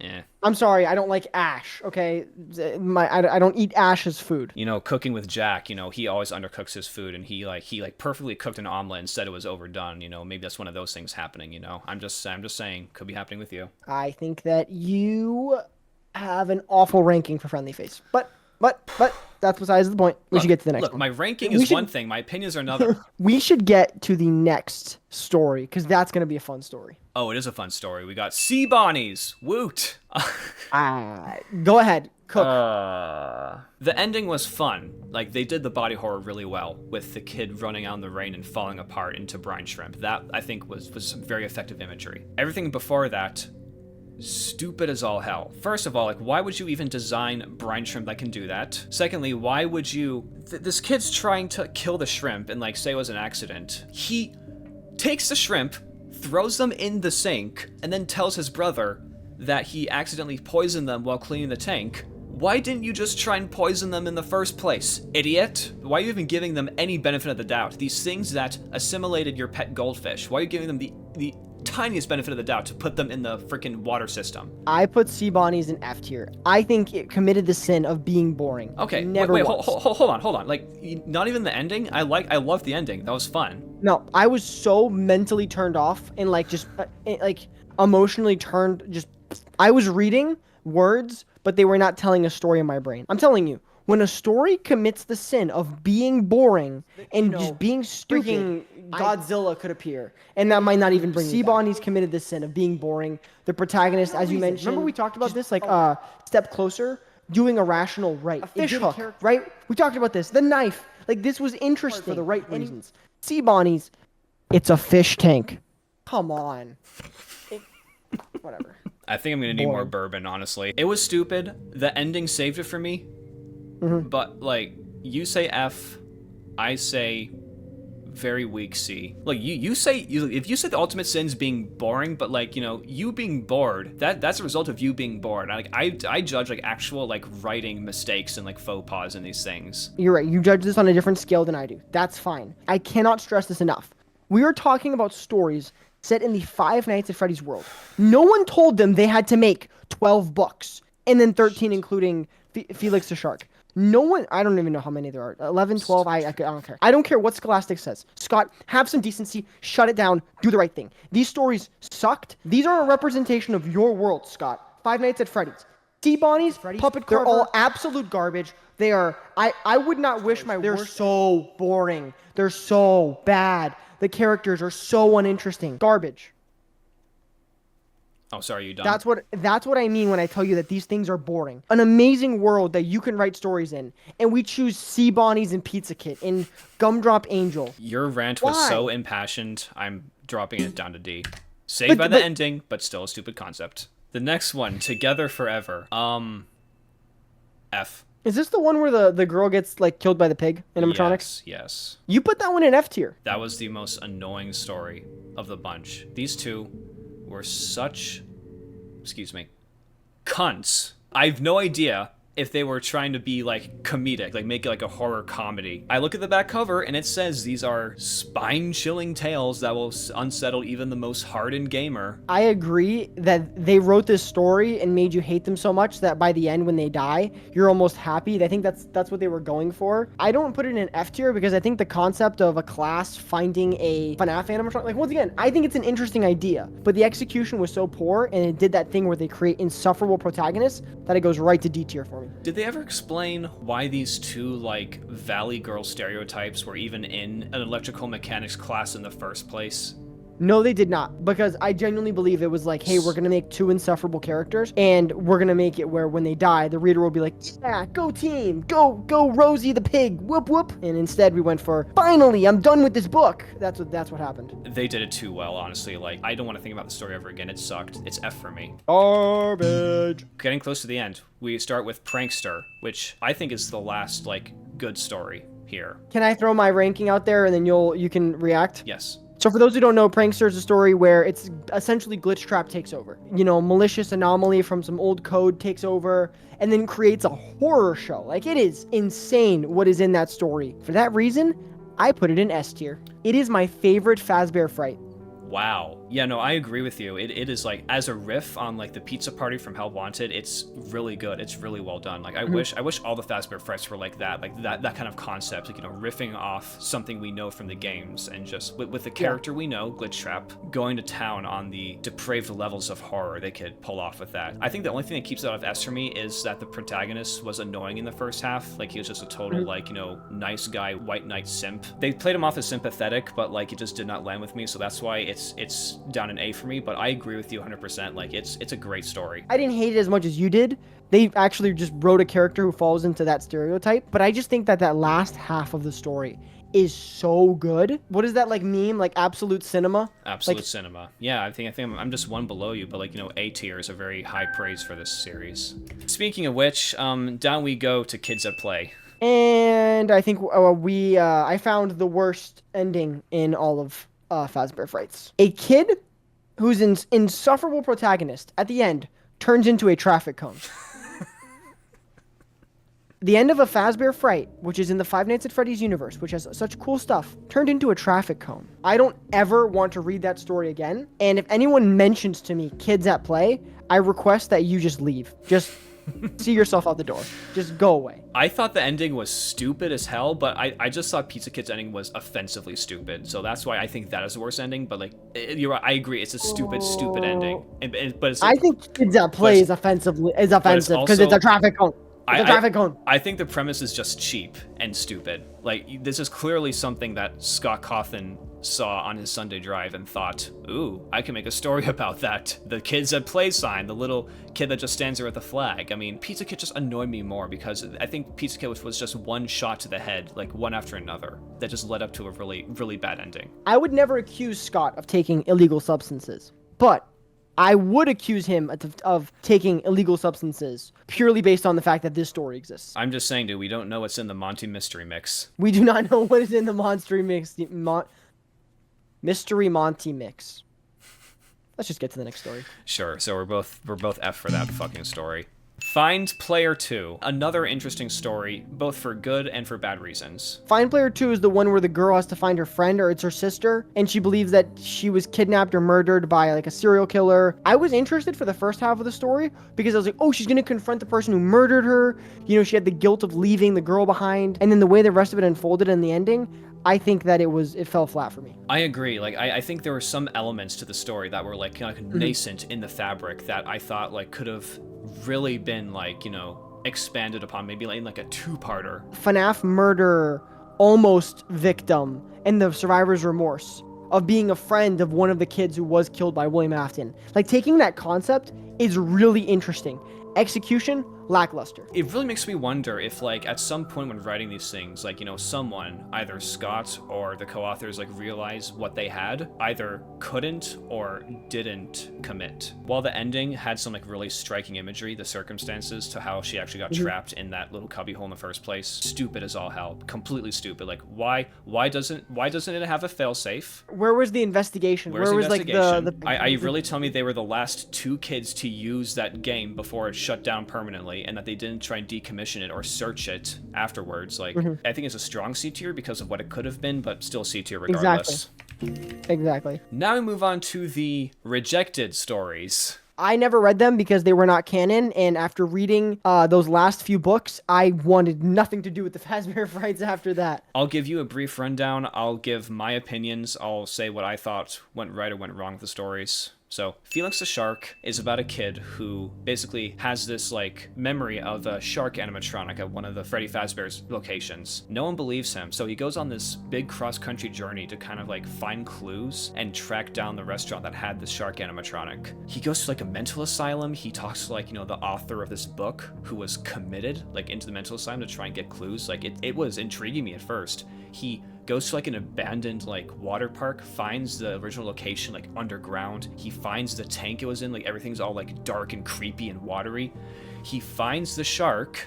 eh. I'm sorry, I don't like ash. Okay, I don't eat ash as food. You know, cooking with Jack, he always undercooks his food, and he perfectly cooked an omelet and said it was overdone. Maybe that's one of those things happening. I'm just saying, could be happening with you. I think that you have an awful ranking for Friendly Face, but that's besides the point. We should get to the next one. My ranking is one thing. My opinions are another. We should get to the next story, because that's going to be a fun story. Oh, it is a fun story. We got Sea Bonnies. Woot. Go ahead. Cook. The ending was fun. Like, they did the body horror really well, with the kid running out in the rain and falling apart into brine shrimp. That, I think, was some very effective imagery. Everything before that, stupid as all hell. First of all, like, why would you even design brine shrimp that can do that? Secondly, why would you... this kid's trying to kill the shrimp and, like, say it was an accident. He takes the shrimp, throws them in the sink, and then tells his brother that he accidentally poisoned them while cleaning the tank. Why didn't you just try and poison them in the first place, idiot? Why are you even giving them any benefit of the doubt? These things that assimilated your pet goldfish, why are you giving them the tiniest benefit of the doubt to put them in the freaking water system? I put Sea Bonnies in F tier. I think it committed the sin of being boring. Okay, wait, hold on. Like, not even the ending? I loved the ending. That was fun. No, I was so mentally turned off and like just like emotionally turned. I was reading words, but they were not telling a story in my brain. I'm telling you, When a story commits the sin of being boring and just being stupid, freaking Godzilla could appear, and that might not even bring Sea Bonnie's committed the sin of being boring. The protagonist, as you mentioned, remember we talked about this, like Step Closer, doing a rational right. A fish hook, right? We talked about this. The knife, like this was interesting for the right reasons. Sea Bonnie's, it's a fish tank. Come on. Whatever. I think I'm gonna need more bourbon, honestly. It was stupid. The ending saved it for me. But, like, you say F, I say very weak C. Like, you say, if you say the ultimate sin's being boring, but, like, you know, you being bored, that's a result of you being bored. I judge, like, actual, like, writing mistakes and, like, faux pas in these things. You're right. You judge this on a different scale than I do. That's fine. I cannot stress this enough. We are talking about stories set in the Five Nights at Freddy's world. No one told them they had to make 12 books, and then 13 including Felix the Shark. No one, I don't even know how many there are. 11, 12, I don't care. I don't care what Scholastic says. Scott, have some decency, shut it down, do the right thing. These stories sucked. These are a representation of your world, Scott. Five Nights at Freddy's. Sea Bonnie's, Puppet Carver, they're all absolute garbage. They are, I would not wish my worst. They're so boring. They're so bad. The characters are so uninteresting. Garbage. Oh, sorry, you done? That's what I mean when I tell you that these things are boring. An amazing world that you can write stories in, and we choose Sea Bonnie's and Pizza Kit in Gumdrop Angel. Your rant was so impassioned, I'm dropping it down to D. Saved by the ending, but still a stupid concept. The next one, Together Forever. F. Is this the one where the girl gets like killed by the pig animatronics? Yes. You put that one in F tier. That was the most annoying story of the bunch. These two were such, cunts. I have no idea if they were trying to be like comedic, like make it like a horror comedy. I look at the back cover and it says these are spine-chilling tales that will unsettle even the most hardened gamer. I agree that they wrote this story and made you hate them so much that by the end when they die, you're almost happy. I think that's what they were going for. I don't put it in F tier because I think the concept of a class finding a FNAF animatronic, like once again, I think it's an interesting idea, but the execution was so poor and it did that thing where they create insufferable protagonists that it goes right to D tier for me. Did they ever explain why these two, like, Valley Girl stereotypes were even in an electrical mechanics class in the first place? No, they did not, because I genuinely believe it was like, hey, we're going to make two insufferable characters, and we're going to make it where when they die, the reader will be like, yeah, go team, go Rosie the pig, whoop whoop. And instead we went for, finally, I'm done with this book. That's what happened. They did it too well, honestly. Like, I don't want to think about the story ever again. It sucked. It's F for me. Garbage. Getting close to the end, we start with Prankster, which I think is the last, like, good story here. Can I throw my ranking out there and then you can react? Yes. So for those who don't know, Prankster is a story where it's essentially Glitch Trap takes over. You know, malicious anomaly from some old code takes over and then creates a horror show. Like, it is insane what is in that story. For that reason, I put it in S tier. It is my favorite Fazbear Fright. Wow. Yeah, no, I agree with you. It is like, as a riff on like the pizza party from Hell Wanted, it's really good. It's really well done. Like, I wish all the Fazbear Frights were like that kind of concept, like, you know, riffing off something we know from the games and just with the character we know, Glitch Trap, going to town on the depraved levels of horror they could pull off with that. I think the only thing that keeps it out of S for me is that the protagonist was annoying in the first half. Like, he was just a total, like, you know, nice guy, white knight simp. They played him off as sympathetic, but like, it just did not land with me, so that's why it's down an A for me, but I agree with you 100%. Like, it's a great story. I didn't hate it as much as you did. They actually just wrote a character who falls into that stereotype, but I just think that last half of the story is so good. What is that, like, meme? Like, absolute cinema? Absolute cinema. Yeah, I think I'm just one below you, but, like, you know, A tier is a very high praise for this series. Speaking of which, down we go to Kids at Play. And I think I found the worst ending in all of Fazbear Frights. A kid who's an insufferable protagonist at the end turns into a traffic cone. The end of a Fazbear Fright, which is in the Five Nights at Freddy's universe, which has such cool stuff, turned into a traffic cone. I don't ever want to read that story again. And if anyone mentions to me Kids at Play, I request that you just leave. Just see yourself out the door. Just go away. I thought the ending was stupid as hell, but I just thought Pizza Kid's ending was offensively stupid. So that's why I think that is the worst ending. But, like, you're right. I agree. It's a stupid ending. But it's, I think Kids at Play is offensive because it's a traffic cone. The traffic cone. I think the premise is just cheap and stupid. Like, this is clearly something that Scott Cawthon saw on his Sunday drive and thought, ooh, I can make a story about that. The kids at play sign, the little kid that just stands there with the flag. I mean, Pizza Kid just annoyed me more because I think Pizza Kid was just one shot to the head, like one after another, that just led up to a really, really bad ending. I would never accuse Scott of taking illegal substances, but I would accuse him of taking illegal substances purely based on the fact that this story exists. I'm just saying, dude, we don't know what's in the Monty mystery mix. We do not know what is in the Mystery Monty mix. Let's just get to the next story. Sure. So we're both F for that fucking story. Find Player 2. Another interesting story, both for good and for bad reasons. Find Player 2 is the one where the girl has to find her friend, or it's her sister, and she believes that she was kidnapped or murdered by like a serial killer. I was interested for the first half of the story because I was like, oh, she's going to confront the person who murdered her. You know, she had the guilt of leaving the girl behind. And then the way the rest of it unfolded in the ending, I think that it fell flat for me. I agree. Like, I think there were some elements to the story that were like kind of nascent in the fabric that I thought like could have really been like, you know, expanded upon, maybe like a two-parter. FNAF murder almost victim and the survivor's remorse of being a friend of one of the kids who was killed by William Afton. Like, taking that concept is really interesting. Execution, lackluster. It really makes me wonder if, like, at some point when writing these things, like, you know, someone, either Scott or the co-authors, like, realize what they had, either couldn't or didn't commit. While the ending had some, like, really striking imagery, the circumstances to how she actually got trapped in that little cubbyhole in the first place, stupid as all hell. Completely stupid. Like, why doesn't it have a failsafe? Where was the investigation? Where was like the Are you really telling me they were the last two kids to use that game before it shut down permanently, and that they didn't try and decommission it or search it afterwards? Like, I think it's a strong C tier because of what it could have been, but still C tier regardless. Exactly. Now we move on to the rejected stories. I never read them because they were not canon, and after reading those last few books, I wanted nothing to do with the Fazbear Frights after that. I'll give you a brief rundown. I'll give my opinions. I'll say what I thought went right or went wrong with the stories. So, Felix the Shark is about a kid who basically has this, like, memory of a shark animatronic at one of the Freddy Fazbear's locations. No one believes him, so he goes on this big cross-country journey to kind of, like, find clues and track down the restaurant that had the shark animatronic. He goes to, like, a mental asylum. He talks to, like, you know, the author of this book who was committed, like, into the mental asylum to try and get clues. Like, it was intriguing me at first. He goes to like an abandoned like water park, finds the original location like underground. He finds the tank it was in, like everything's all like dark and creepy and watery. He finds the shark,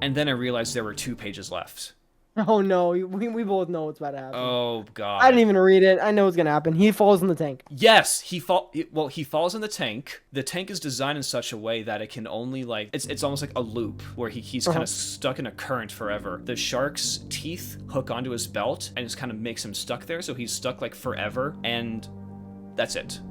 and then I realized there were 2 pages left. Oh no, we both know what's about to happen. Oh god. I didn't even read it. I know what's gonna happen. He falls in the tank. Yes, he falls in the tank. The tank is designed in such a way that it can only like it's almost like a loop where he's kind of stuck in a current forever. The shark's teeth hook onto his belt and just kind of makes him stuck there, so he's stuck like forever, and that's it.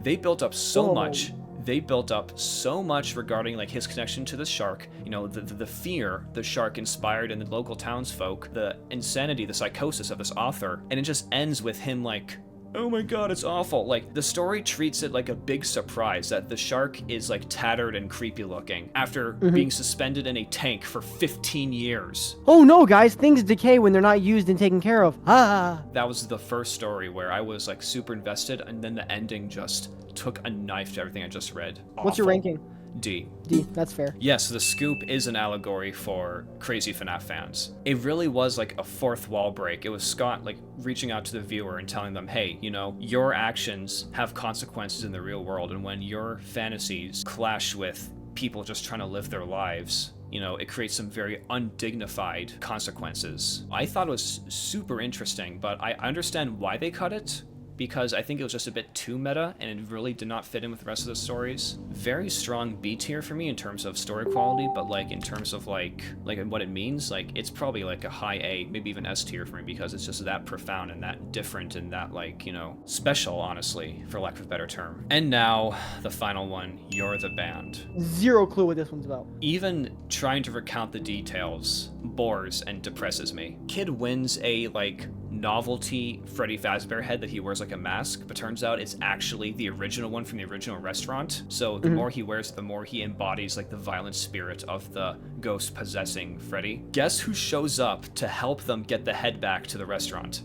They built up so much. They built up so much regarding like his connection to the shark, you know, the fear the shark inspired in the local townsfolk, the insanity, the psychosis of this author, and it just ends with him like, oh my god, it's awful. Like, the story treats it like a big surprise that the shark is like tattered and creepy looking after being suspended in a tank for 15 years. Oh no, guys, things decay when they're not used and taken care of. That was the first story where I was like super invested, and then the ending just took a knife to everything I just read. Awful. What's your ranking? D. That's fair. Yes, the scoop is an allegory for crazy FNAF fans. It really was like a fourth wall break. It was Scott like reaching out to the viewer and telling them, hey, you know, your actions have consequences in the real world, and when your fantasies clash with people just trying to live their lives, you know, it creates some very undignified consequences. I thought it was super interesting, but I understand why they cut it, because I think it was just a bit too meta and it really did not fit in with the rest of the stories. Very strong B tier for me in terms of story quality, but like in terms of like what it means, like it's probably like a high A, maybe even S tier for me, because it's just that profound and that different and that like, you know, special, honestly, for lack of a better term. And now the final one, You're the Band. Zero clue what this one's about. Even trying to recount the details bores and depresses me. Kid wins a like novelty Freddy Fazbear head that he wears like a mask, but turns out it's actually the original one from the original restaurant. So the more he wears it, the more he embodies like the violent spirit of the ghost possessing Freddy. Guess who shows up to help them get the head back to the restaurant?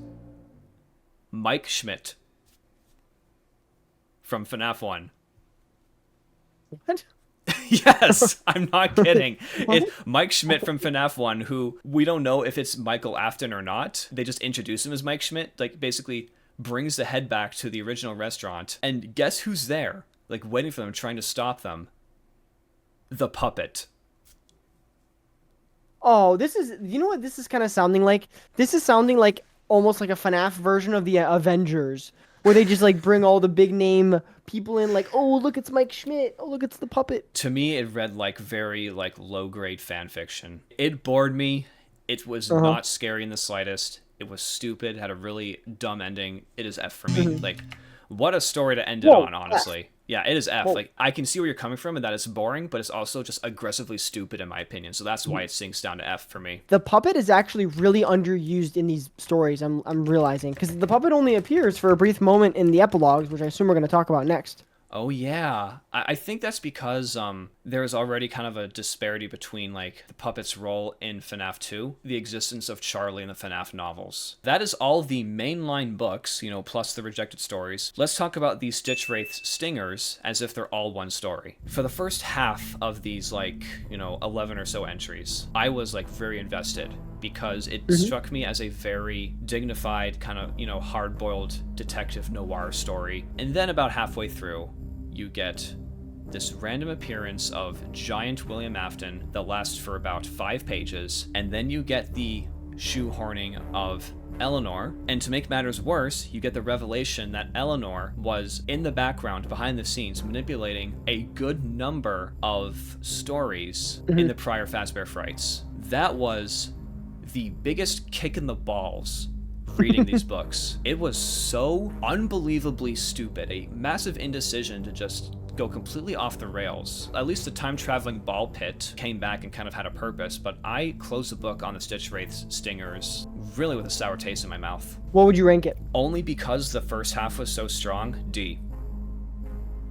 Mike Schmidt from FNAF 1. What? Yes, I'm not kidding. It's Mike Schmidt from FNAF 1, who we don't know if it's Michael Afton or not. They just introduce him as Mike Schmidt, like basically brings the head back to the original restaurant. And guess who's there? Like waiting for them, trying to stop them. The puppet. Oh, this is, you know what this is kind of sounding like? This is sounding like almost like a FNAF version of the Avengers, where they just like bring all the big name people in, like, oh, look, it's Mike Schmidt. Oh, look, it's the puppet. To me, it read like very like low grade fan fiction. It bored me. It was not scary in the slightest. It was stupid, had a really dumb ending. It is F for me. Like, what a story to end it on, honestly. Yeah, it is F. Like, I can see where you're coming from and that it's boring, but it's also just aggressively stupid in my opinion. So that's why it sinks down to F for me. The puppet is actually really underused in these stories, I'm realizing, because the puppet only appears for a brief moment in the epilogues, which I assume we're going to talk about next. Oh yeah, I think that's because there's already kind of a disparity between like the puppet's role in FNAF 2, the existence of Charlie in the FNAF novels. That is all the mainline books, you know, plus the rejected stories. Let's talk about these Stitch Wraith's stingers as if they're all one story. For the first half of these like, you know, 11 or so entries, I was like very invested because it struck me as a very dignified kind of, you know, hard-boiled detective noir story. And then about halfway through, you get this random appearance of giant William Afton that lasts for about 5 pages, and then you get the shoehorning of Eleanor, and to make matters worse, you get the revelation that Eleanor was in the background, behind the scenes, manipulating a good number of stories in the prior Fazbear Frights. That was the biggest kick in the balls reading these books. It was so unbelievably stupid, a massive indecision to just go completely off the rails. At least the time-traveling ball pit came back and kind of had a purpose, but I closed the book on the Stitch Wraith's stingers really with a sour taste in my mouth. What would you rank it? Only because the first half was so strong, D.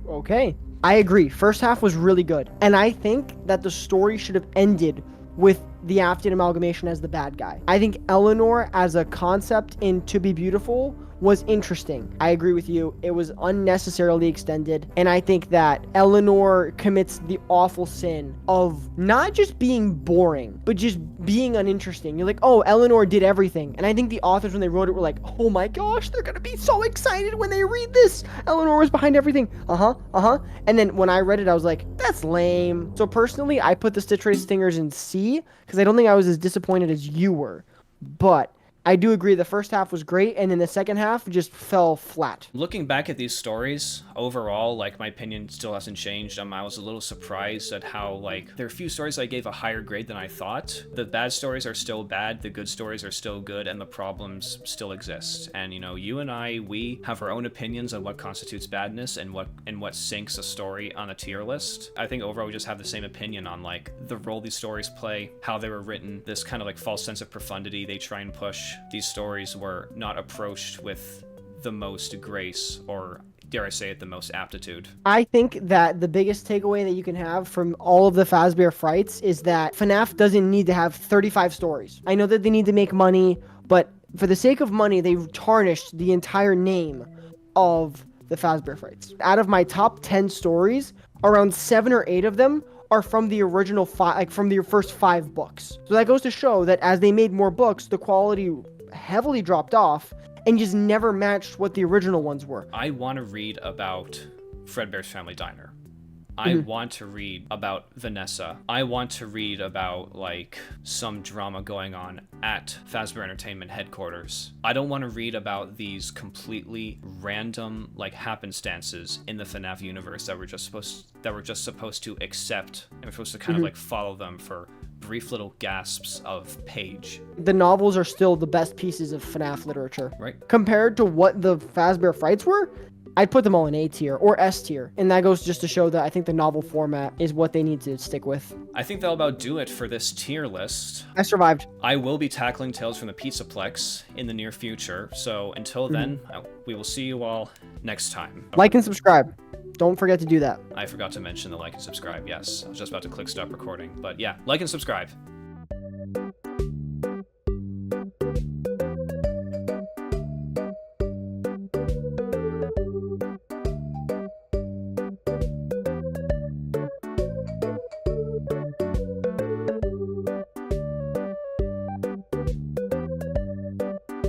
Okay. I agree. First half was really good. And I think that the story should have ended with the Afton amalgamation as the bad guy. I think Eleanor as a concept in To Be Beautiful was interesting. I agree with you. It was unnecessarily extended. And I think that Eleanor commits the awful sin of not just being boring, but just being uninteresting. You're like, oh, Eleanor did everything. And I think the authors, when they wrote it, were like, oh my gosh, they're gonna be so excited when they read this. Eleanor was behind everything. And then when I read it, I was like, that's lame. So personally, I put the Stitch Wraith stingers in C, because I don't think I was as disappointed as you were. But I do agree the first half was great, and then the second half just fell flat. Looking back at these stories, overall, like, my opinion still hasn't changed. I was a little surprised at how, like, there are a few stories I gave a higher grade than I thought. The bad stories are still bad, the good stories are still good, and the problems still exist. And, you know, you and I, we have our own opinions on what constitutes badness and what sinks a story on a tier list. I think overall we just have the same opinion on, like, the role these stories play, how they were written, this kind of, like, false sense of profundity they try and push. These stories were not approached with the most grace, or dare I say it, the most aptitude. I think that the biggest takeaway that you can have from all of the Fazbear Frights is that FNAF doesn't need to have 35 stories. I know that they need to make money, but for the sake of money, they've tarnished the entire name of the Fazbear Frights. Out of my top 10 stories, around 7 or 8 of them are from the original 5, like from the first 5 books. So that goes to show that as they made more books, the quality heavily dropped off and just never matched what the original ones were. I want to read about Fredbear's Family Diner. I want to read about Vanessa. I want to read about, like, some drama going on at Fazbear Entertainment headquarters. I don't want to read about these completely random, like, happenstances in the FNAF universe that we're just supposed to accept, and we're supposed to kind of, like, follow them for brief little gasps of page. The novels are still the best pieces of FNAF literature. Right. Compared to what the Fazbear Frights were, I'd put them all in A tier or S tier. And that goes just to show that I think the novel format is what they need to stick with. I think that'll about do it for this tier list. I survived. I will be tackling Tales from the Pizzaplex in the near future, so until then, we will see you all next time. Like and subscribe. Don't forget to do that. I forgot to mention the like and subscribe, yes. I was just about to click stop recording, but yeah, like and subscribe.